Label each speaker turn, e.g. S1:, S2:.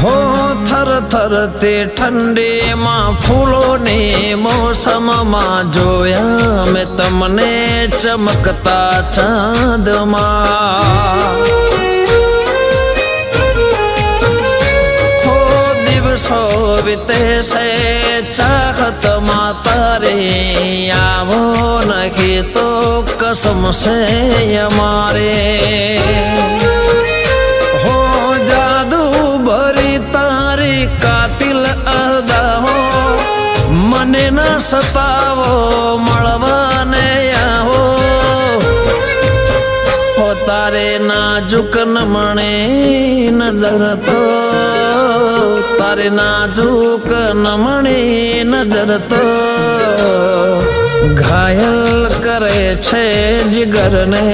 S1: हो थर थर ते ठंडे मां फूलों ने मौसम मां जोया मैं तमने चमकता चांद मां हो दिवसों बीते से चाहत मां तारे आवो नहीं तो कसम से हमारे हो जादू भरी तारी कातिल अदा हो मने न सतावो मळवाने आहो हो तारे नाजुक नमणे नजर तो तारे नाजुक नमणे नजर तो घायल करे छे जिगर ने।